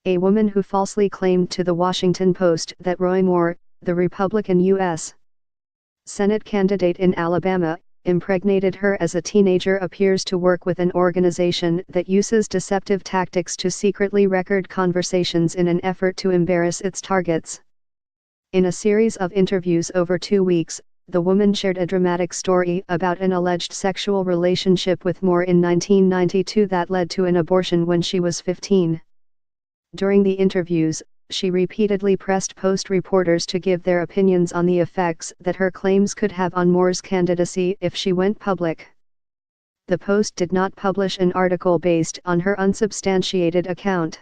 A woman who falsely claimed to the Washington Post that Roy Moore, the Republican U.S. Senate candidate in Alabama, impregnated her as a teenager appears to work with an organization that uses deceptive tactics to secretly record conversations in an effort to embarrass its targets. In a series of interviews over 2 weeks, the woman shared a dramatic story about an alleged sexual relationship with Moore in 1992 that led to an abortion when she was 15. During the interviews, she repeatedly pressed Post reporters to give their opinions on the effects that her claims could have on Moore's candidacy if she went public. The Post did not publish an article based on her unsubstantiated account.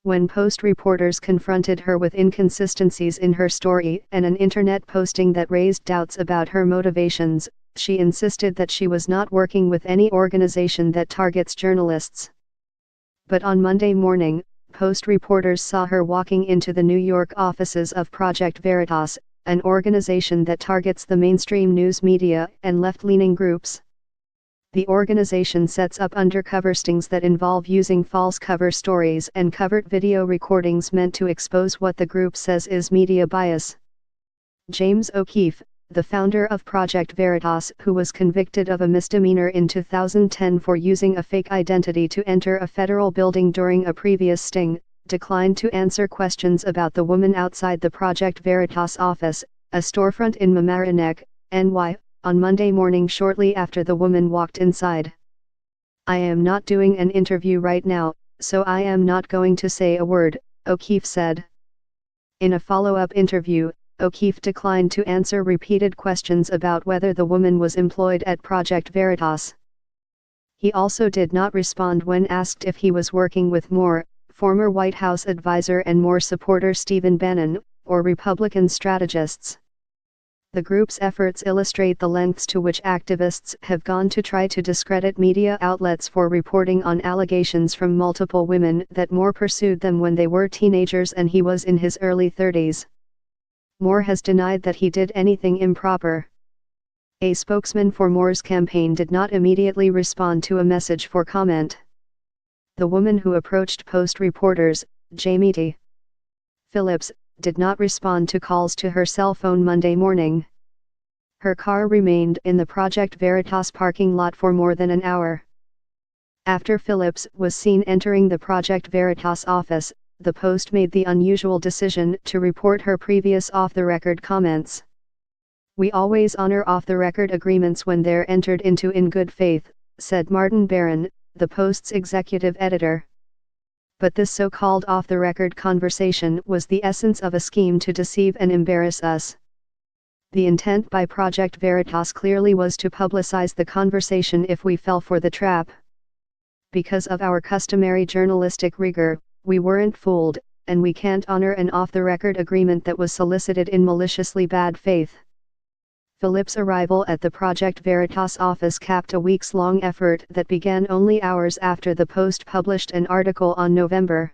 When Post reporters confronted her with inconsistencies in her story and an internet posting that raised doubts about her motivations, she insisted that she was not working with any organization that targets journalists. But on Monday morning, Post reporters saw her walking into the New York offices of Project Veritas, an organization that targets the mainstream news media and left-leaning groups. The organization sets up undercover stings that involve using false cover stories and covert video recordings meant to expose what the group says is media bias. James O'Keefe, the founder of Project Veritas, who was convicted of a misdemeanor in 2010 for using a fake identity to enter a federal building during a previous sting, declined to answer questions about the woman outside the Project Veritas office, a storefront in Mamaroneck, NY, on Monday morning shortly after the woman walked inside. "I am not doing an interview right now, so I am not going to say a word," O'Keefe said. In a follow-up interview, O'Keefe declined to answer repeated questions about whether the woman was employed at Project Veritas. He also did not respond when asked if he was working with Moore, former White House advisor and Moore supporter Stephen Bannon, or Republican strategists. The group's efforts illustrate the lengths to which activists have gone to try to discredit media outlets for reporting on allegations from multiple women that Moore pursued them when they were teenagers and he was in his early 30s. Moore has denied that he did anything improper. A spokesman for Moore's campaign did not immediately respond to a message for comment. The woman who approached Post reporters, Jamie T. Phillips, did not respond to calls to her cell phone Monday morning. Her car remained in the Project Veritas parking lot for more than an hour. After Phillips was seen entering the Project Veritas office, the Post made the unusual decision to report her previous off-the-record comments. "We always honor off-the-record agreements when they're entered into in good faith," said Martin Barron, the Post's executive editor. But this so-called off-the-record conversation was the essence of a scheme to deceive and embarrass us. The intent by Project Veritas clearly was to publicize the conversation if we fell for the trap. Because of our customary journalistic rigor, we weren't fooled, and we can't honor an off-the-record agreement that was solicited in maliciously bad faith. Phillips' arrival at the Project Veritas office capped a weeks-long effort that began only hours after the Post published an article on November